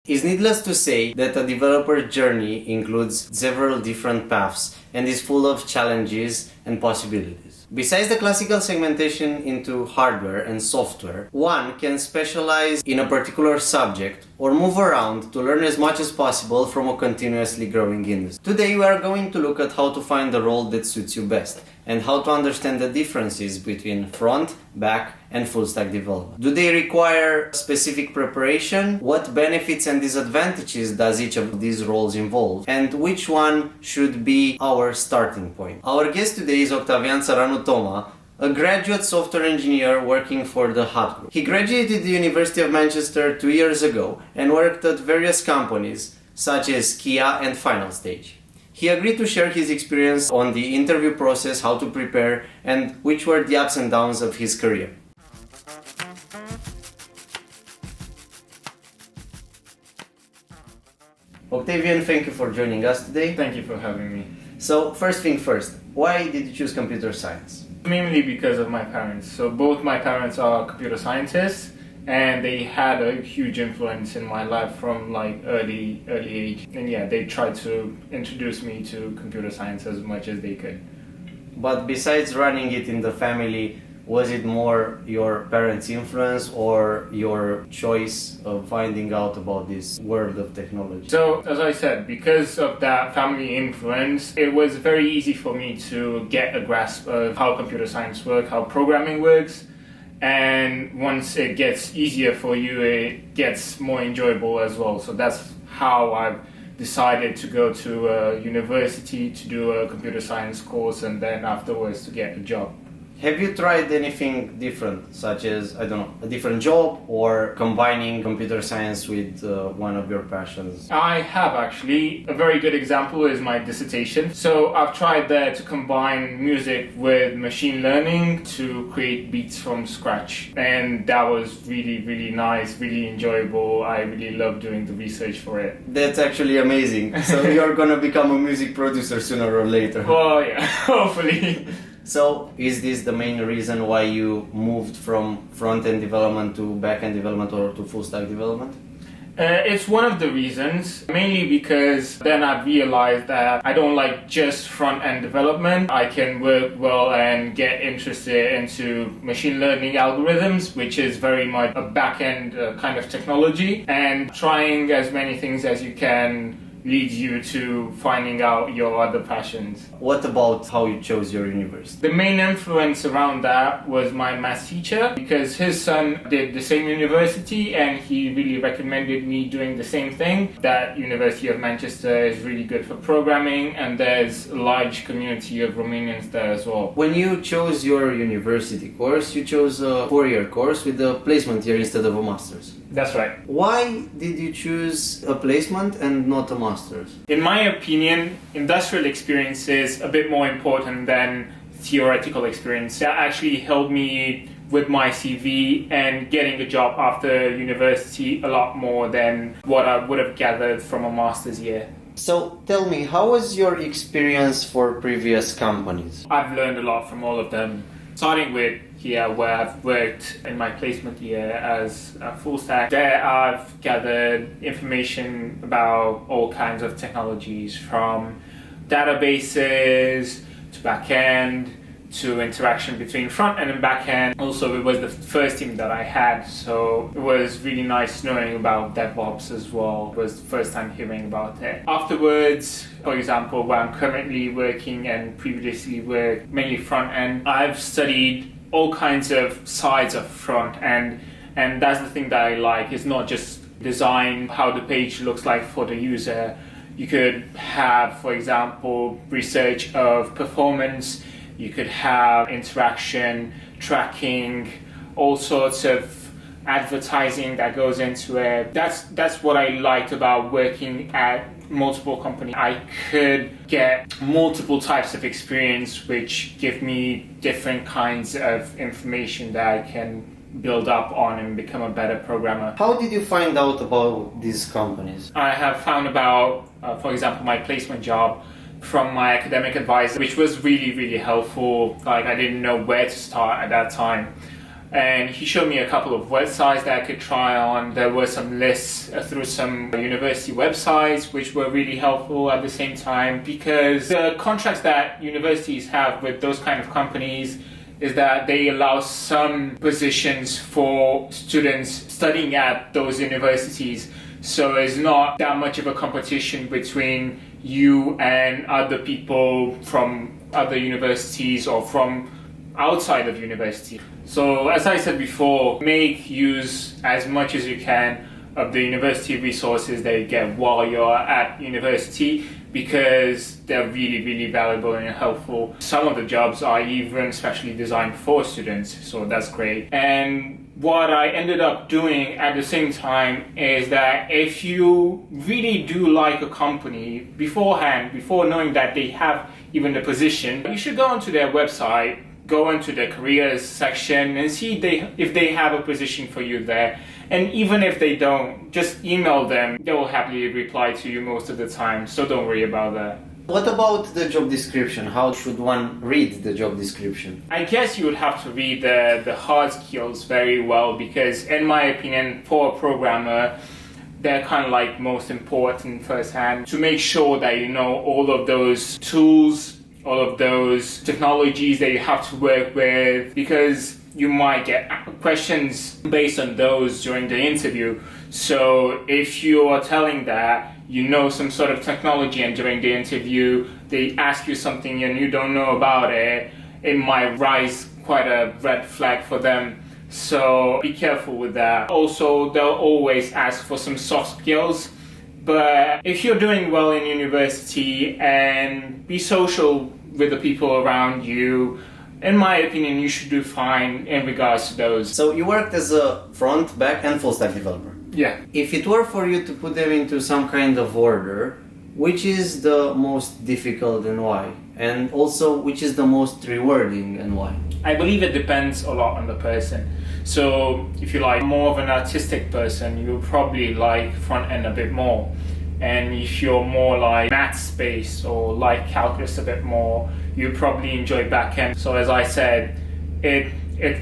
It's needless to say that a developer journey includes several different paths and is full of challenges and possibilities. Besides the classical segmentation into hardware and software, one can specialize in a particular subject or move around to learn as much as possible from a continuously growing industry. Today we are going to look at how to find the role that suits you best and how to understand the differences between front, back, and full stack development. Do they require specific preparation? What benefits and disadvantages does each of these roles involve? And which one should be our starting point? Our guest today is Octavian Taranu-Toma, a graduate software engineer working for the Hut Group. He graduated the University of Manchester 2 years ago and worked at various companies such as Keia and Final Stage. He agreed to share his experience on the interview process, how to prepare, and which were the ups and downs of his career. Octavian, thank you for joining us today. Thank you for having me. So, first thing first, why did you choose computer science? Mainly because of my parents. So both my parents are computer scientists, and they had a huge influence in my life from like early age. And yeah, they tried to introduce me to computer science as much as they could. But besides running it in the family, was it more your parents' influence or your choice of finding out about this world of technology? So, as I said, because of that family influence, it was very easy for me to get a grasp of how computer science works, how programming works. And once it gets easier for you, it gets more enjoyable as well. So that's how I've decided to go to a university to do a computer science course and then afterwards to get a job. Have you tried anything different, such as, I don't know, a different job or combining computer science with one of your passions? I have actually. A very good example is my dissertation. So I've tried there to combine music with machine learning to create beats from scratch. And that was really, really nice, really enjoyable. I really love doing the research for it. That's actually amazing. So you're gonna become a music producer sooner or later. Well, yeah, hopefully. So, is this the main reason why you moved from front-end development to back-end development or to full-stack development? It's one of the reasons, mainly because then I realized that I don't like just front-end development. I can work well and get interested into machine learning algorithms, which is very much a back-end kind of technology, and trying as many things as you can leads you to finding out your other passions. What about how you chose your university? The main influence around that was my maths teacher, because his son did the same university and he really recommended me doing the same thing. That University of Manchester is really good for programming and there's a large community of Romanians there as well. When you chose your university course, you chose a 4-year course with a placement year instead of a master's. That's right. Why did you choose a placement and not a master's? In my opinion, industrial experience is a bit more important than theoretical experience. That actually helped me with my CV and getting a job after university a lot more than what I would have gathered from a master's year. So tell me, how was your experience for previous companies? I've learned a lot from all of them. Starting with Keia, where I've worked in my placement year as a full stack. There I've gathered information about all kinds of technologies, from databases to back-end to interaction between front-end and back-end. Also, it was the first team that I had, so it was really nice knowing about DevOps as well. It was the first time hearing about it. Afterwards, for example, where I'm currently working and previously worked mainly front-end, I've studied all kinds of sides of front-end, and that's the thing that I like. It's not just design how the page looks like for the user. You could have, for example, research of performance. You could have interaction, tracking, all sorts of advertising that goes into it. That's what I liked about working at multiple companies. I could get multiple types of experience which give me different kinds of information that I can build up on and become a better programmer. How did you find out about these companies? I have found about, for example, my placement job from my academic advisor, which was really, really helpful. Like, I didn't know where to start at that time. And he showed me a couple of websites that I could try on. There were some lists through some university websites which were really helpful at the same time, because the contracts that universities have with those kind of companies is that they allow some positions for students studying at those universities. So it's not that much of a competition between you and other people from other universities or from outside of university. So as I said before, make use as much as you can of the university resources that you get while you're at university, because they're really, really valuable and helpful. Some of the jobs are even specially designed for students, so that's great. And what I ended up doing at the same time is that if you really do like a company beforehand, before knowing that they have even the position, you should go onto their website, go into the careers section and see if they have a position for you there. And even if they don't, just email them. They will happily reply to you most of the time, so don't worry about that. What about the job description? How should one read the job description? I guess you would have to read the hard skills very well, because in my opinion, for a programmer, they're kind of like most important firsthand, to make sure that you know all of those tools, all of those technologies that you have to work with, because you might get questions based on those during the interview. So if you are telling that you know some sort of technology and during the interview they ask you something and you don't know about it, it might rise quite a red flag for them. So be careful with that. Also, they'll always ask for some soft skills. But if you're doing well in university and be social with the people around you, in my opinion, you should do fine in regards to those. So you worked as a front, back and full stack developer. Yeah. If it were for you to put them into some kind of order, which is the most difficult and why? And also, which is the most rewarding and why? I believe it depends a lot on the person. So if you're like more of an artistic person, you'll probably like front end a bit more. And if you're more like maths based or like calculus a bit more, you probably enjoy back end. So as I said, it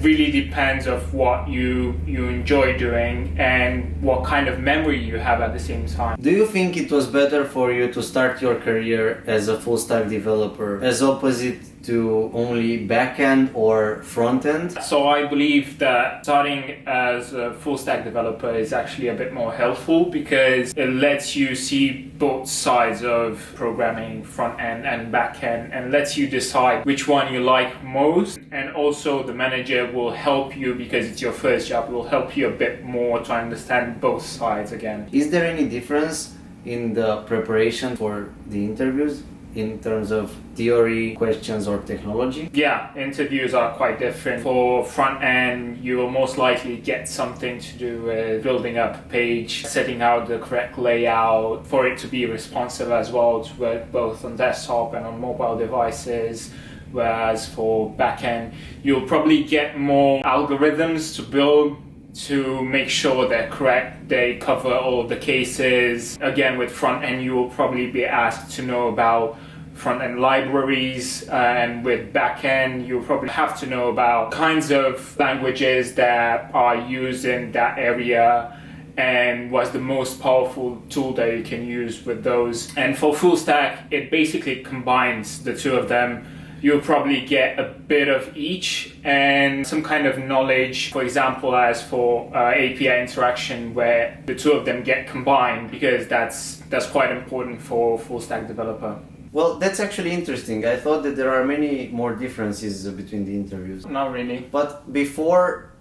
really depends of what you enjoy doing and what kind of memory you have at the same time. Do you think it was better for you to start your career as a full stack developer as opposite to only back-end or front-end? So I believe that starting as a full stack developer is actually a bit more helpful, because it lets you see both sides of programming, front-end and back-end, and lets you decide which one you like most. And also the manager will help you, because it's your first job, will help you a bit more to understand both sides again. Is there any difference in the preparation for the interviews in terms of theory, questions or technology? Yeah, interviews are quite different. For front end, you will most likely get something to do with building up a page, setting out the correct layout for it to be responsive as well, to work both on desktop and on mobile devices. Whereas for backend, you'll probably get more algorithms to build to make sure they're correct, they cover all of the cases. Again, with front end, you will probably be asked to know about front end libraries, and with back end, you'll probably have to know about kinds of languages that are used in that area and what's the most powerful tool that you can use with those. And for full stack, it basically combines the two of them. You'll probably get a bit of each and some kind of knowledge, for example, as for API interaction, where the two of them get combined, because that's quite important for full stack developer. Well, that's actually interesting. I thought that there are many more differences between the interviews. Not really. But before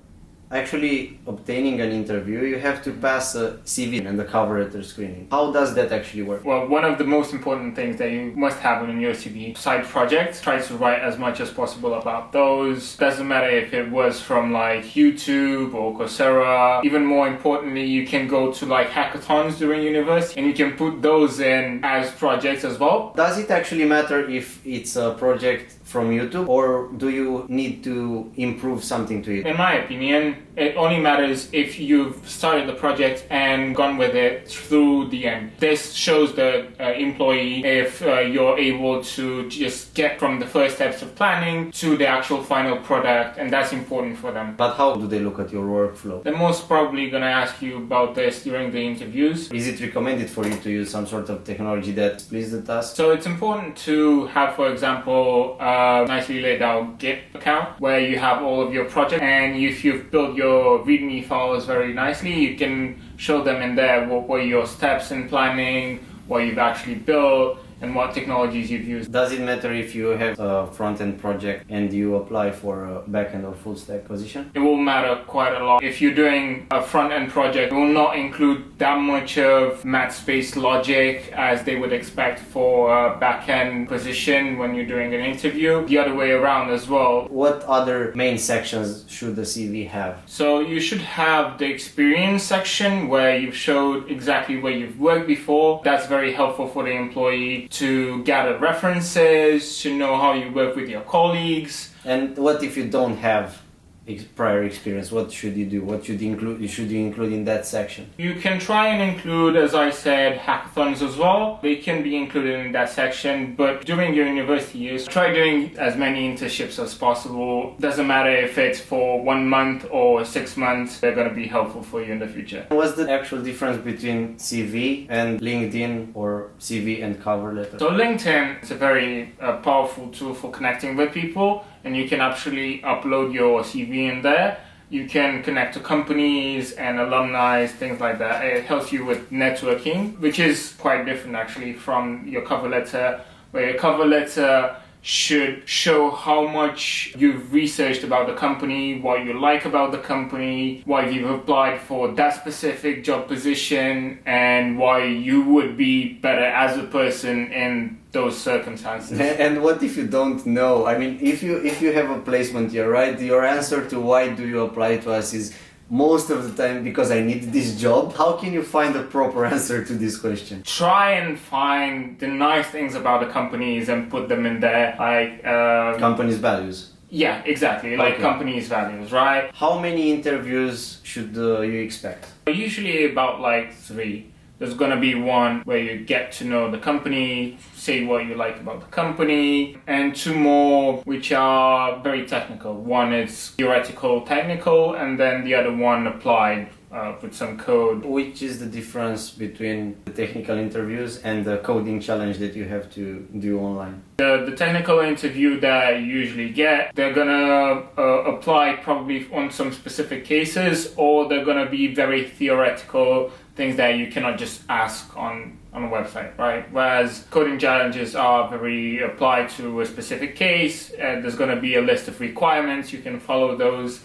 actually obtaining an interview, you have to pass a CV and the cover letter screening. How does that actually work? Well, one of the most important things that you must have on your CV, side projects. Try to write as much as possible about those. Doesn't matter if it was from like YouTube or Coursera. Even more importantly, you can go to like hackathons during university and you can put those in as projects as well. Does it actually matter if it's a project from YouTube, or do you need to improve something to it? In my opinion, it only matters if you've started the project and gone with it through the end. This shows the employee if you're able to just get from the first steps of planning to the actual final product, and that's important for them. But how do they look at your workflow? They're most probably going to ask you about this during the interviews. Is it recommended for you to use some sort of technology that splits the task? So it's important to have, for example, a nicely laid out Git account where you have all of your projects, and if you've built your README files very nicely, you can show them in there what were your steps in planning, what you've actually built, and what technologies you've used. Does it matter if you have a front-end project and you apply for a back-end or full-stack position? It will matter quite a lot. If you're doing a front-end project, it will not include that much of maths-based logic as they would expect for a back-end position when you're doing an interview. The other way around as well. What other main sections should the CV have? So you should have the experience section where you've showed exactly where you've worked before. That's very helpful for the employee to gather references, to know how you work with your colleagues. And what if you don't have prior experience? What should you do? What should you include in that section? You can try and include, as I said, hackathons as well. They can be included in that section, but during your university years, try doing as many internships as possible. Doesn't matter if it's for 1 month or 6 months, they're going to be helpful for you in the future. What's the actual difference between CV and LinkedIn, or CV and cover letter? So LinkedIn is a very powerful tool for connecting with people, and you can actually upload your CV in there. You can connect to companies and alumni, things like that. It helps you with networking, which is quite different actually from your cover letter, where your cover letter should show how much you've researched about the company, what you like about the company, why you've applied for that specific job position, and why you would be better as a person in those circumstances. And what if you don't know? I mean, if you have a placement here, right? Your answer to why do you apply to us is most of the time because I need this job. How can you find a proper answer to this question? Try and find the nice things about the companies and put them in there, like companies' values. Yeah, exactly, like companies' values, right? How many interviews should you expect? Usually about like 3. There's going to be one where you get to know the company, say what you like about the company, and 2 more which are very technical. One is theoretical, technical, and then the other one applied with some code. Which is the difference between the technical interviews and the coding challenge that you have to do online? The technical interview that you usually get, they're going to apply probably on some specific cases, or they're going to be very theoretical, things that you cannot just ask on a website, right? Whereas coding challenges are very applied to a specific case, and there's going to be a list of requirements, you can follow those,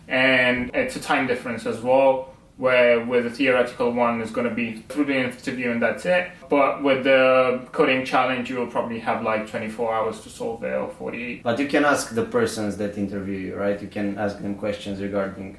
and it's a time difference as well, where with the theoretical one is going to be through the interview and that's it. But with the coding challenge, you will probably have like 24 hours to solve it, or 48. But you can ask the persons that interview you, right? You can ask them questions regarding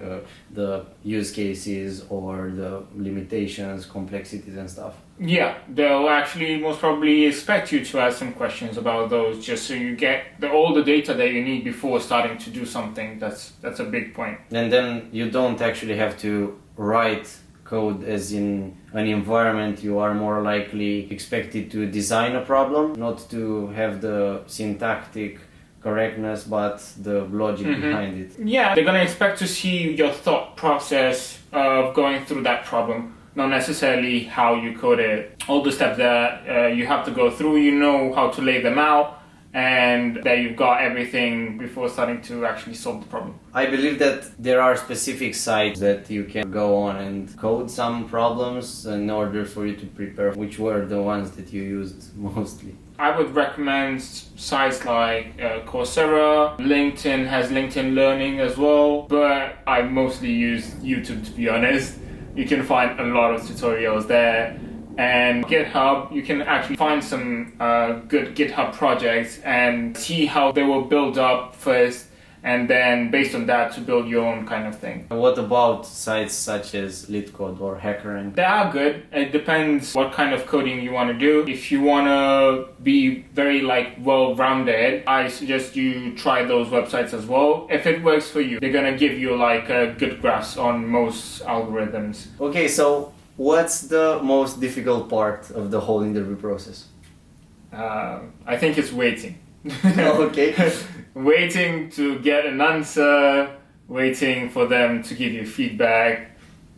the use cases or the limitations, complexities and stuff. Yeah, they'll actually most probably expect you to ask some questions about those, just so you get all the data that you need before starting to do something. That's a big point. And then you don't actually have to write code as in an environment. You are more likely expected to design a problem, not to have the syntactic correctness, but the logic behind it. Yeah, they're going to expect to see your thought process of going through that problem, not necessarily how you code it. All the steps that you have to go through, you know how to lay them out, and that you've got everything before starting to actually solve the problem. I believe that there are specific sites that you can go on and code some problems in order for you to prepare. Which were the ones that you used mostly? I would recommend sites like Coursera. LinkedIn has LinkedIn Learning as well, but I mostly use YouTube, to be honest. You can find a lot of tutorials there. And GitHub, you can actually find some good GitHub projects and see how they were built up first, and then based on that to build your own kind of thing. What about sites such as LeetCode or HackerRank? They are good. It depends what kind of coding you want to do. If you want to be very well-rounded, I suggest you try those websites as well. If it works for you, they're going to give you a good grasp on most algorithms. Okay, so what's the most difficult part of the whole interview process? I think it's waiting. Okay. Waiting to get an answer, waiting for them to give you feedback.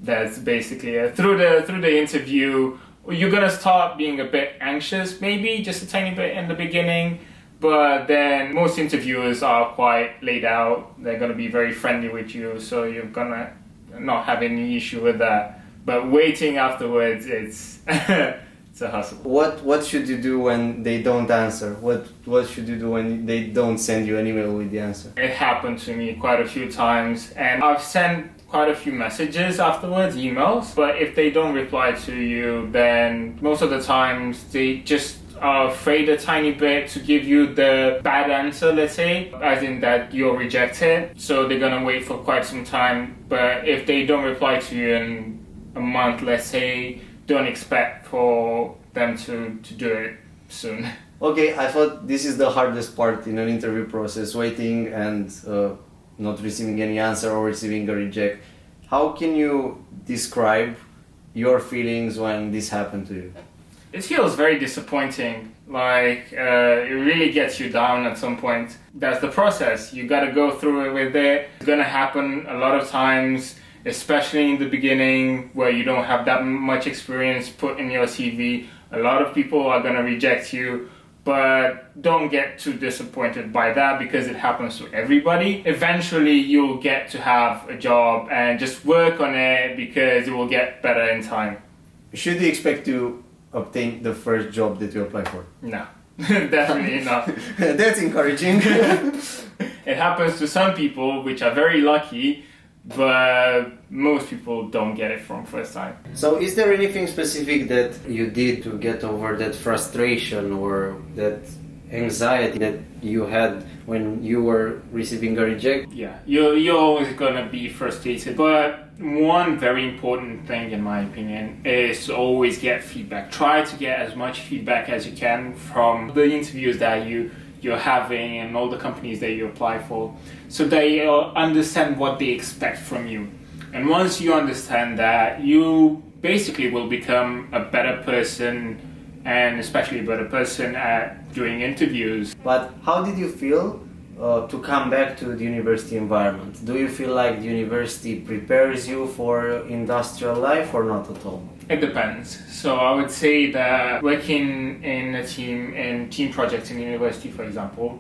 That's basically it. Through the interview, you're gonna start being a bit anxious, maybe just a tiny bit in the beginning, but then most interviewers are quite laid out. They're gonna be very friendly with you, so you're gonna not have any issue with that. But waiting afterwards, it's it's a hustle. What should you do when they don't answer? What should you do when they don't send you an email with the answer? It happened to me quite a few times, and I've sent quite a few messages afterwards, emails, but if they don't reply to you, then most of the times they just are afraid a tiny bit to give you the bad answer, let's say, as in that you're rejected. So they're gonna wait for quite some time, but if they don't reply to you in a month, let's say, don't expect for them to do it soon. Okay, I thought this is the hardest part in an interview process, waiting and not receiving any answer or receiving a reject. How can you describe your feelings when this happened to you? It feels very disappointing. It really gets you down at some point. That's the process. You gotta go through it with it. It's gonna happen a lot of times, especially in the beginning where you don't have that much experience put in your CV. A lot of people are gonna reject you, but don't get too disappointed by that because it happens to everybody. Eventually you'll get to have a job and just work on it because it will get better in time. Should you expect to obtain the first job that you apply for? No, definitely not. That's encouraging. It happens to some people, which are very lucky, but most people don't get it from first time. So is there anything specific that you did to get over that frustration or that anxiety that you had when you were receiving a reject? Yeah, you're always gonna be frustrated, but one very important thing in my opinion is to always get feedback. Try to get as much feedback as you can from the interviews that you're having and all the companies that you apply for, so they understand what they expect from you. And once you understand that, you basically will become a better person, and especially a better person at doing interviews. But how did you feel to come back to the university environment? Do you feel like the university prepares you for industrial life or not at all? It depends. So I would say that working in a team, in team projects in university, for example,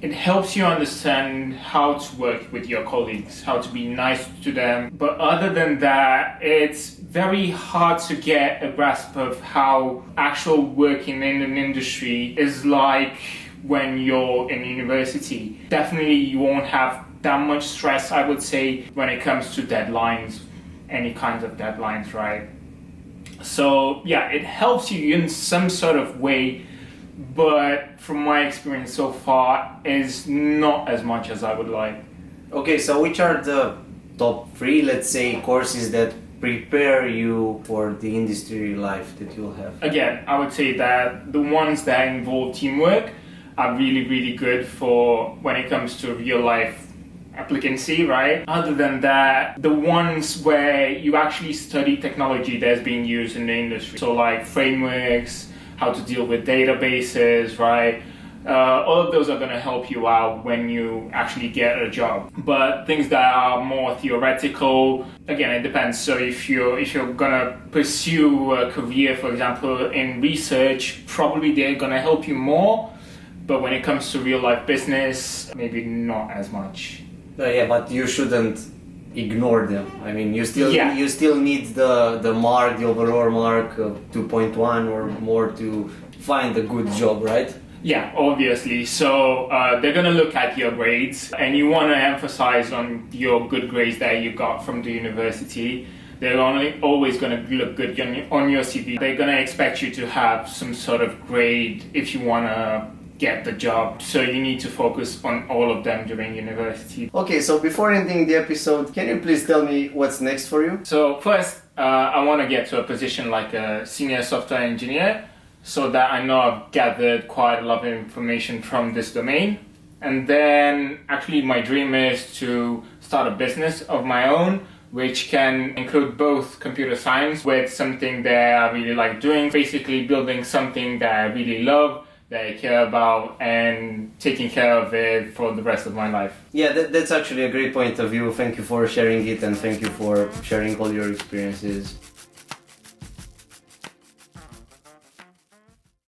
it helps you understand how to work with your colleagues, how to be nice to them. But other than that, it's very hard to get a grasp of how actual working in an industry is like when you're in university. Definitely you won't have that much stress, I would say, when it comes to deadlines, any kinds of deadlines, right? So yeah, it helps you in some sort of way, but from my experience so far is not as much as I would like. Okay, so which are the top 3, let's say, courses that prepare you for the industry life that you'll have? Again, I would say that the ones that involve teamwork are really, really good for when it comes to real life applicancy, right? Other than that, the ones where you actually study technology that's being used in the industry, so like frameworks, how to deal with databases, right? All of those are going to help you out when you actually get a job. But things that are more theoretical, again, it depends. So if you're going to pursue a career, for example, in research, probably they're going to help you more. But when it comes to real life business, maybe not as much. Yeah, but you shouldn't ignore them. I mean, you still need the mark, the overall mark of 2.1 or more to find a good job, right? Yeah, obviously. So they're going to look at your grades, and you want to emphasize on your good grades that you got from the university. They're always going to look good on your CV. They're going to expect you to have some sort of grade if you want to get the job. So you need to focus on all of them during university. Okay, so before ending the episode, can you please tell me what's next for you? So first, I want to get to a position like a senior software engineer, so that I know I've gathered quite a lot of information from this domain. And then actually my dream is to start a business of my own, which can include both computer science with something that I really like doing, basically building something that I really love, that I care about, and taking care of it for the rest of my life. Yeah, that's actually a great point of view. Thank you for sharing it, and thank you for sharing all your experiences.